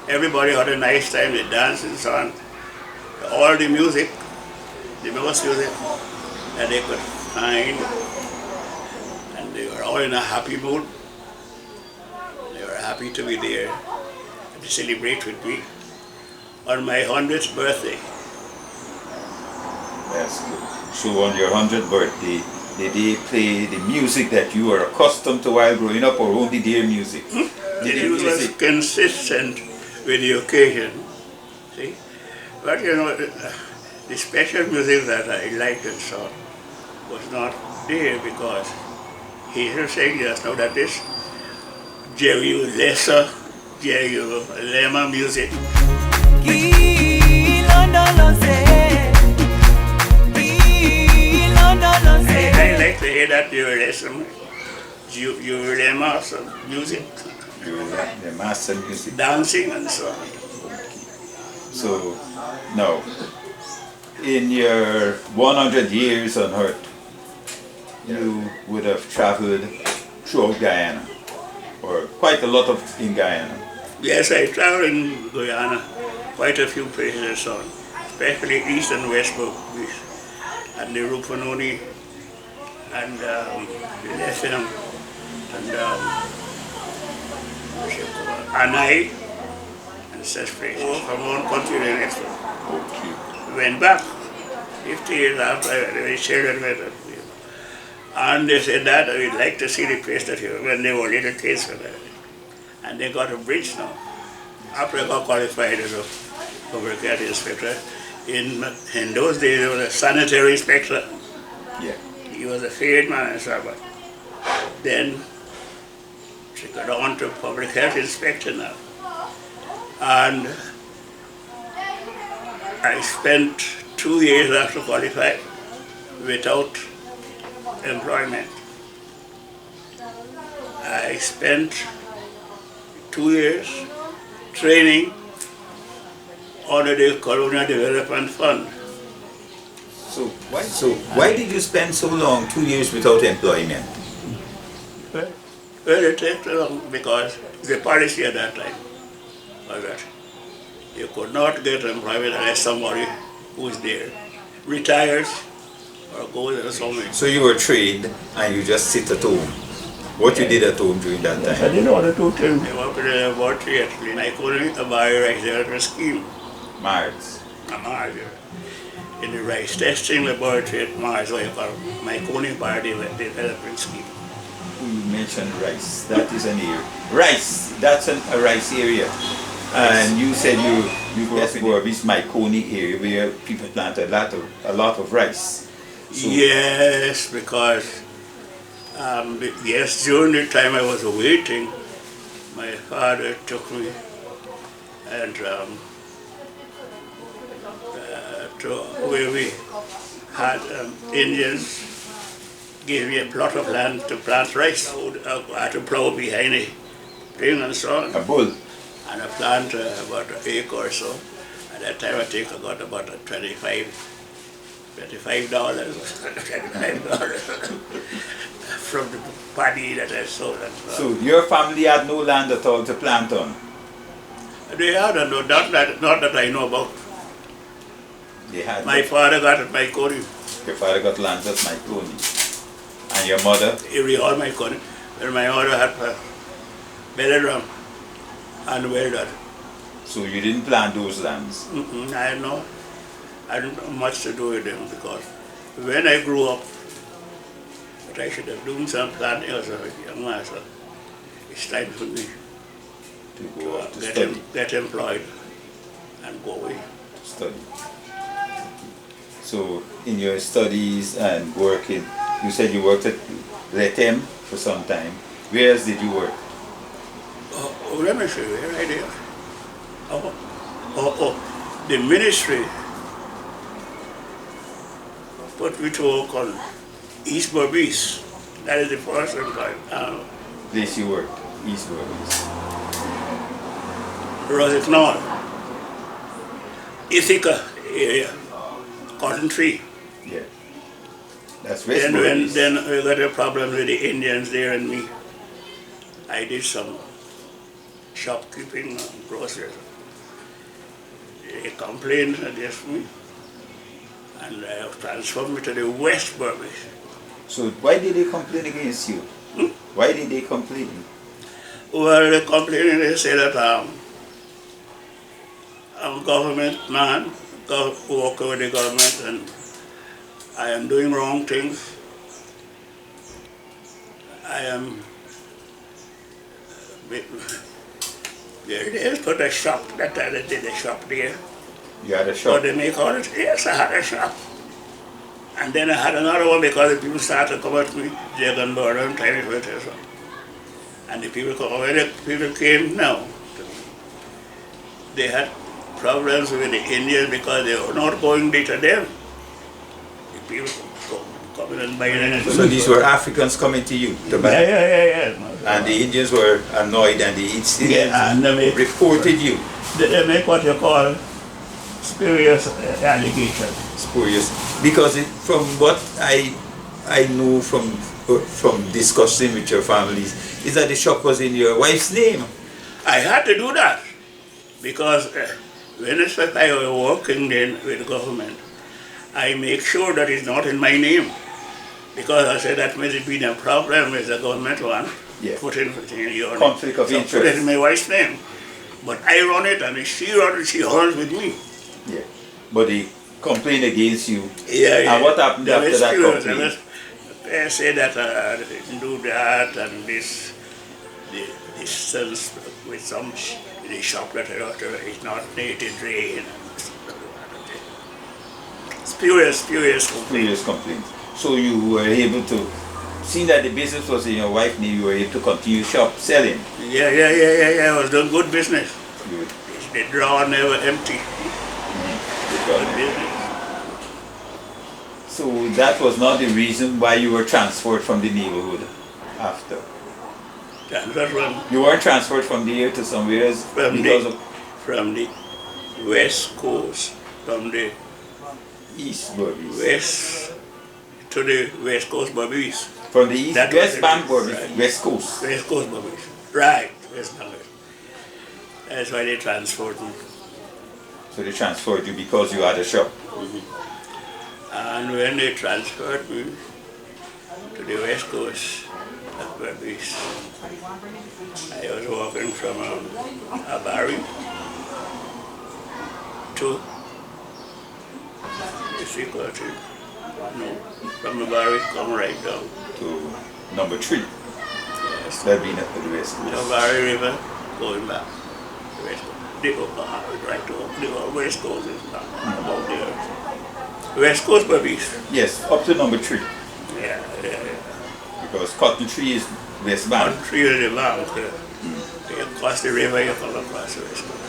everybody had a nice time, they danced and so on. All the music, the most music that they could find, and they were all in a happy mood. They were happy to be there to celebrate with me on my 100th birthday. That's good. So on your 100th birthday, did they play the music that you were accustomed to while growing up, or only their music? It was consistent with the occasion, see? But you know, the special music that I liked and saw was not there because he was saying just now that this Jerusalema music. I like to hear that Jerusalema music. The master music. Dancing and so on. So, now, in your 100 years on Earth, you would have traveled throughout Guyana, or quite a lot of in Guyana. Yes, I traveled in Guyana, quite a few places and so on, especially East and West Beach, and the Rupununi, and the Lessenham, and Anai, and such places. From one country to the next one. Okay. We went back 50 years after the children went up. And they said that we'd like to see the place that you when they were little kids. And they got a bridge now. After I got qualified as a public health inspector, in those days there was a sanitary inspector. Yeah. He was a feared man and so on. But then she got on to public health inspector now. And I spent 2 years after qualified without employment. I spent 2 years training under the Colonial Development Fund. So why did you spend so long, 2 years without employment? Well, it takes long because the policy at that time was that you could not get employment unless somebody who's there retires or goes somewhere. So you were trained and you just sit at home. What you did at home during that I time? did all the two things. I worked in the laboratory actually. I couldn't buy a rice development scheme. Mars. Mars. In the rice testing laboratory at Mars, what you call my Coney Bar development scheme. You mentioned rice. That is an area. Rice. That's a rice area. And you said you grew up in this Myconi area where people plant a lot of rice. So yes, because during the time I was waiting, my father took me and to where we had Indians gave me a plot of land to plant rice. I had to plow behind a thing and so on. a bull. And I plant about an acre or so. At that time I think I got about $25 from the paddy that I sold. So your family had no land at all to plant on? They had, not that I know about. They had. My father got at my Coney. Your father got land at Myconi. And your mother? Every all my Coney. Well, my mother had Belladrum and well done. So you didn't plant those lands? I didn't know much to do with them because when I grew up, but I should have done some planting as a young man, so it's time for me To go out to study? Get employed and go away. To study. So in your studies and working, you said you worked at Letem for some time. Where else did you work? Oh, let me show you, right there. The ministry put me to work on East Berbice. That is the first employment. Place you worked, East Berbice. Rosiknol, Ithaca area, Cotton Tree. Yeah. That's West Berbice. Then we got a problem with the Indians there and me. I did some shopkeeping and groceries. they complained against me, and they have transferred me to the West Berbice. So why did they complain against you? Why did they complain? Well, they complained, they say that I'm a government man, working with the government, and I am doing wrong things. I am... They put a shop, that time they did a shop there. You had a shop? But they make all it, yes, I had a shop. And then I had another one because the people started to come at me, Jig and Border and trying to it. And the people come, when the people came now, they had problems with the Indians because they were not going there to them. The people coming and buying anything. So these were Africans coming to you to buy? Yeah. And the Indians were annoyed and the Indians reported you? They make what you call spurious allegation. Spurious. Because from what I know from discussing with your families, is that the shop was in your wife's name? I had to do that because when I was working then with the government, I make sure that it's not in my name. Because I said that may be a problem with the government one. Yes. Put in your conflict of interest. Put it in my wife's name. But I run it and she runs it, she runs with me. Yeah. But they complained against you. Yeah. And what happened after that complaint? They say that they didn't do that and this distance with some the shop that it's not native drain. Spurious complaints. So you were able to, seeing that the business was in your wife's name, you were able to continue shop selling? Yeah. I was doing good business. Good. The drawer never empty. Good business. So that was not the reason why you were transferred from the neighborhood after? You weren't transferred from there to somewhere else? From the West Coast, from the East Berbice. West to the West Coast Berbice. From the East, West Bank Berbice, right. West Coast. West Coast Berbice, right, West Bank. That's why they transferred me. So they transferred you because you had a shop? And when they transferred me to the West Coast of Berbice, I was walking from a barrio to from the barrio come right down to number 3. Yes. That being at the West Coast. The Barrio River going back. The West Coast. Right to the West Coast is about there. West Coast Berbice. Yes, up to number 3. Yeah. Because Cotton Tree is West Bank. Cotton Tree is the bank. You cross the river, you come across the West Coast.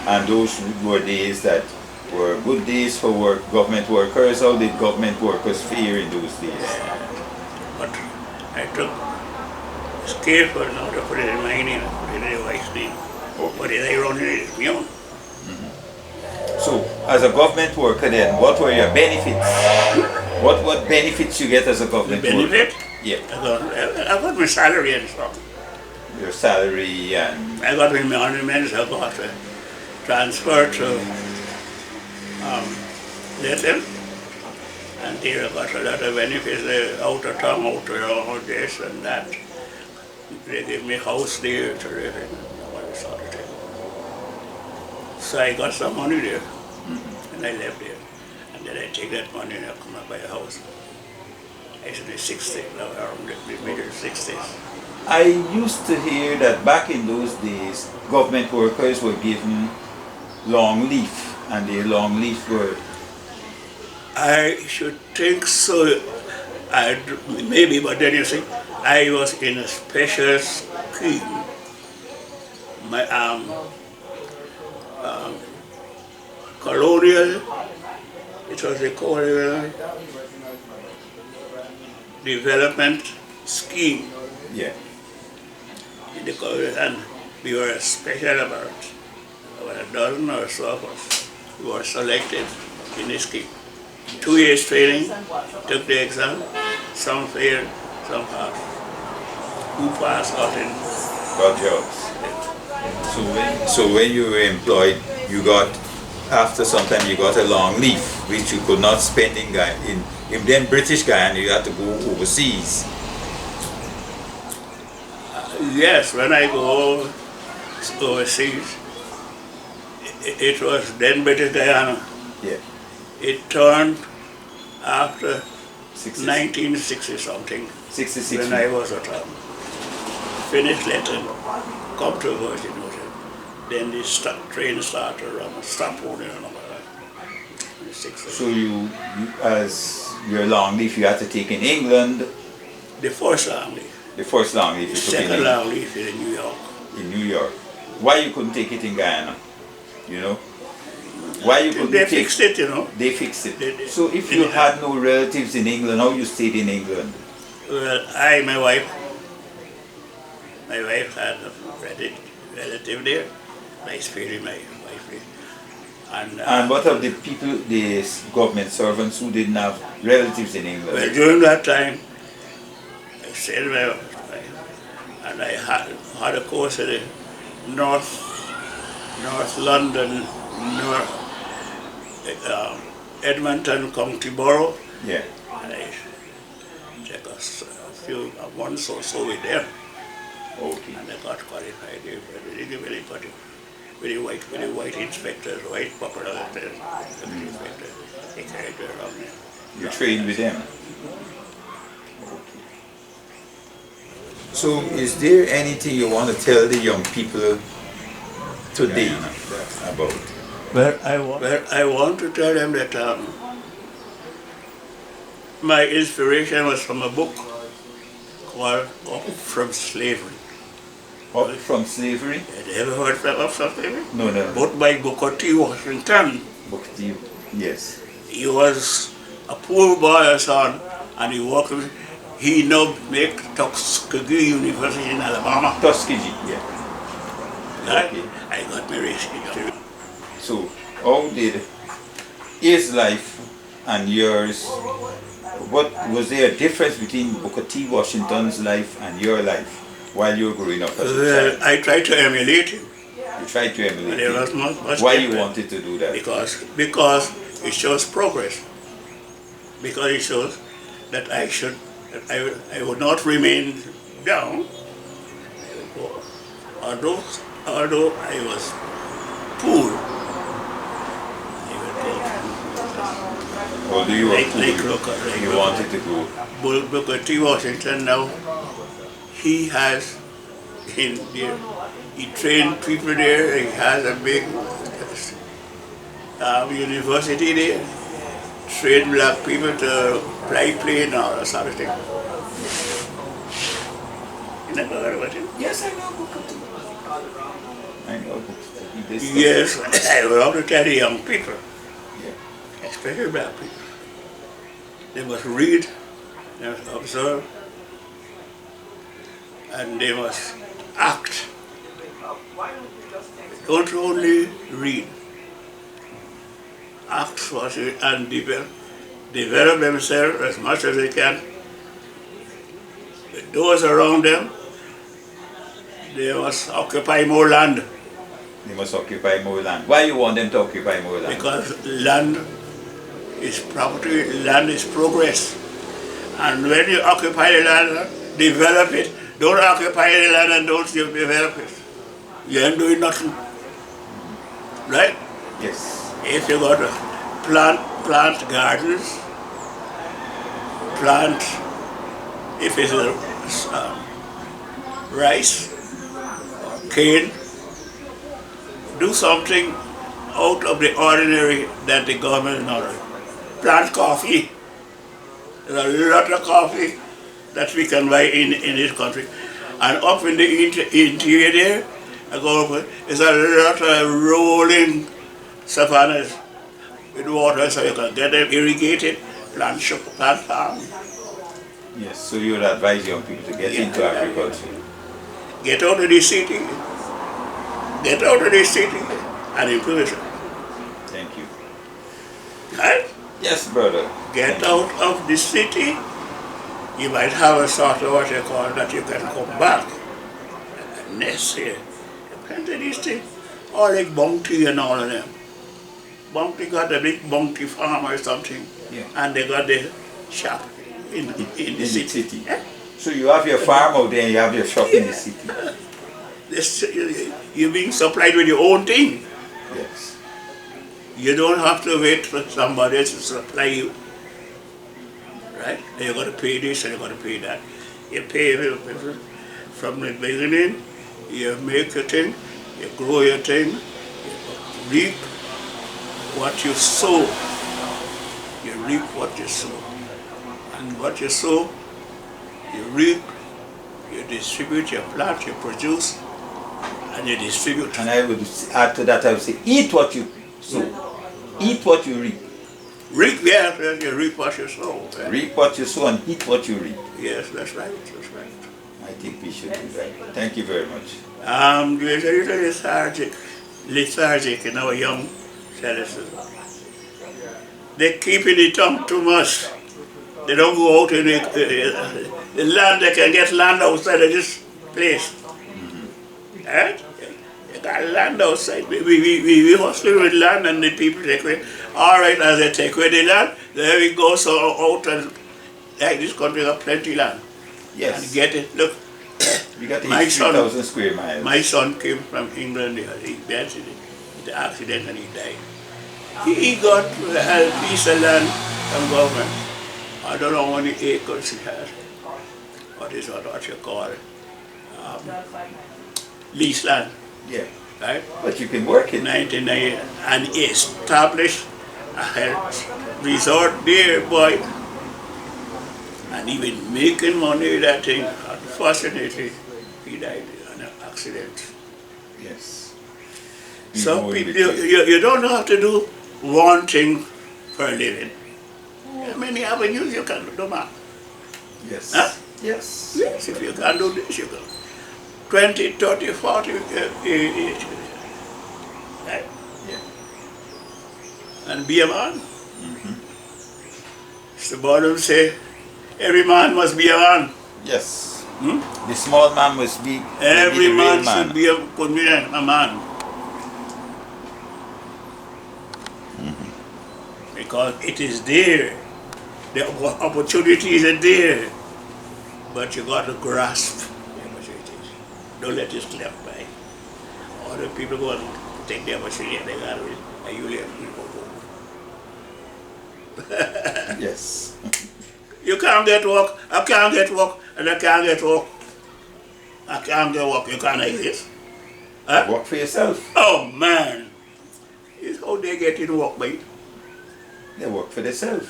And those were days that were good days for government workers. How did government workers fare in those days? Yeah. But I took careful now to put it in my name, put it in the wife's name. Okay. But I run it is my own. So, as a government worker then, what were your benefits? What benefits you get as a government benefit? worker? Yeah. I got my salary and stuff. Your salary and... I got my ornaments, I got transferred to Little, and there I got a lot of benefits, out of town, out of all this and that. They gave me a house there to live in, all sort of thing. So I got some money there, and I left there. And then I take that money and I come and buy a house. It's in the 60s, now around the middle 60s. I used to hear that back in those days, government workers were given long leave, and their long leave were... I should think so. Maybe, but then you see, I was in a special scheme. My colonial, it was a colonial development scheme. Yeah. In the colonial, and we were special about a dozen or so of us who were selected in this scheme. 2 years training, took the exam, some failed, some passed. Who passed got in. Got jobs. So when you were employed, you got, after some time you got a long leave, which you could not spend in then British Guyana, you had to go overseas. Yes, when I go overseas, it was then British Guyana. Yeah. It turned after 60, 1960 something, 66. when I was at finished Latin, come to Virgin Ocean. Then the train started to run, stop holding and all that. So you, as your long leave, you had to take in England. The first long leave. The first long leave The you took in second England. long leave in New York. In New York. Why you couldn't take it in Guyana? You know? Why you couldn't They take fixed it, you know. They fixed it. They- So if you had no relatives in England, how you stayed in England? Well, my wife had a relative there. I stayed with my wife there. And what of the people, the government servants who didn't have relatives in England? Well, during that time, I stayed with my wife, and I had a course at the North London, Edmonton County Borough. Yeah. And I took a few months or so with them. Okay. And I got qualified there, with the white inspectors, white inspectors, they carried me around there. You trained with them? Okay. So is there anything you want to tell the young people today about? Well, I want to tell them that my inspiration was from a book called Up from Slavery. Up from Slavery? Have you ever heard of slavery? No, no. Both by Booker T. Washington. Booker T. Yes. He was a poor boy son, and he now make Tuskegee University in Alabama. Tuskegee, yeah. Okay. I got my race history. So, how did his life and yours, what was there a difference between Booker T. Washington's life and your life while you were growing up as a child? I tried to emulate him. You tried to emulate There him? was not much Why difference. you wanted to do that? Because it shows progress. Because it shows that I would not remain down. Although I was poor. Although you were Like you wanted to go. Booker T. Washington now, he has in there, he trained people there, he has a big university there, trained black people to fly plane and all that sort of thing. You never heard about him? Yes, I know Booker T. I know Booker T. Yes, I would have to tell the young people, Yeah. especially black people. They must read, they must observe, and they must act. Don't only read. Act what you, and develop themselves as much as they can. Those around them, they must occupy more land. They must occupy more land. Why you want them to occupy more land? Because land is property, land is progress. And when you occupy the land, develop it. Don't occupy the land and don't develop it. You ain't doing nothing. Right? Yes. If you got to plant gardens, if it's rice, cane, do something out of the ordinary that the government is not. Plant coffee. There's a lot of coffee that we can buy in this country. And up in the interior there, there's a lot of rolling savannas with water, so you can get them irrigated, plant farm. Yes, so you would advise young people to get into agriculture. Get out of the city. Get out of the city and improve it. Thank you. Right? Yes, brother. Get out of the city. You might have a sort of what you call that you can come back. Next year, you plenty of these things. Or like Bounty and all of them. Bounty got a big Bounty farm or something. Yeah. And they got the shop in the city. Yeah? So you have your farm out there and you have your shop in the city. You're being supplied with your own thing. Yes. You don't have to wait for somebody else to supply you. Right? And you got to pay this and you got to pay that. You pay from the beginning, you make your thing, you grow your thing, you reap what you sow. You reap what you sow. And what you sow, you reap, you distribute, you plant, you produce, and you distribute. And I would add to that, I would say, eat what you sow. Eat what you reap. Reap, yes, you reap what you sow. Right? Reap what you sow and eat what you reap. Yes, that's right, that's right. I think we should do that. Thank you very much. We're a little lethargic in our young citizens. They keep in the tongue too much. They don't go out in the land. They can get land outside of this place. Mm-hmm. Right? You got land outside. We hustling with land and the people take away. All right, as they take away the land, there we go so out and like this country got plenty of land. Yes. And get it. Look, We got my 3,000 square miles. My son came from England. He died in the accident and he died. He got a piece of land from government. I don't know how many acres he had. What you call it? Lease land. Yeah. Right? But you can work it. 1990, and he established a health resort there, boy. And he been making money with that thing. Unfortunately, he died in an accident. Yes. So people, you don't have to do one thing for a living. How many avenues you can do, man? Yes. Huh? Yes. Yes, if you can do this, you can. 20, 30, 40, right? Yeah. And be a man. The bottom say, every man must be a man. Yes. Hmm? The small man must be Every the man real man. should be a man. Because it is there. The opportunities are there. But you got to grasp the opportunities. Don't let it slip by. Other people go and take the opportunity and they got it. And you let people go. Yes. You can't get work, I can't get work, and I can't get work. I can't get work, you can't exist. Huh? Work for yourself. Oh man, it's how they get in work, mate. They work for themselves.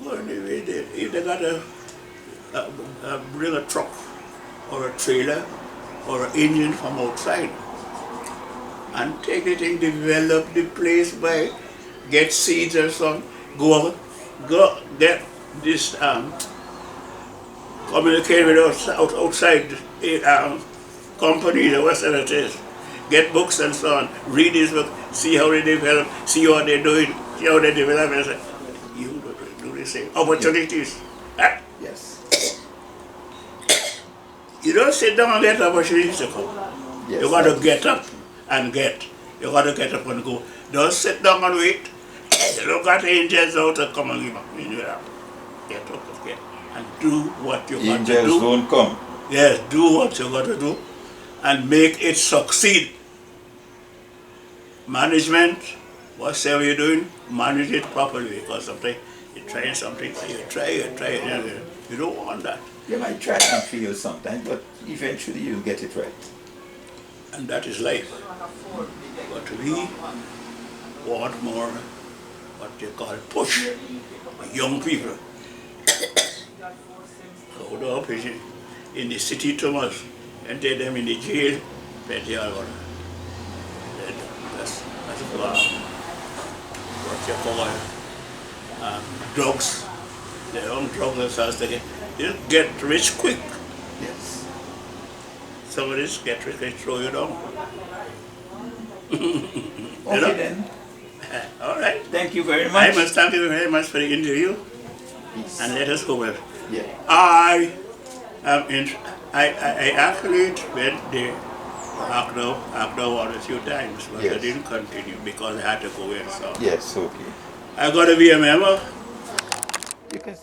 If they got to bring a truck or a trailer or an engine from outside and take the thing, develop the place by get seeds or something, go get this communicate with outside companies or whatever it is. Get books and so on. Read this book, see how they develop, see what they're doing, see how they develop. And say, you do the same. Opportunities. Huh? Yes. You don't sit down and let opportunities to come. Yes, You got to get up and get. You got to get up and go. Don't sit down and wait. You don't got angels out to come and give up. Get up and get. And do what you got to do. Angels don't come. Yes, do what you got to do and make it succeed. Management, whatever you're doing, manage it properly, because sometimes you're trying something, you try, you don't want that. You might try and fail sometimes, but eventually you'll get it right. And that is life. But we want more, what you call push, young people. Hold up in the city too much, enter them in the jail, plenty of them. That's what you call drugs. Their own drugs and they get rich quick. Yes. Some of this get rich, they throw you down. Okay then. All right. Thank you very I much. must thank you very much for the interview. Peace. And let us go well. Yeah. I am I actually went there after one or few times, but I Yes. didn't continue because I had to go in. So Yes, okay. I got to be a member. You can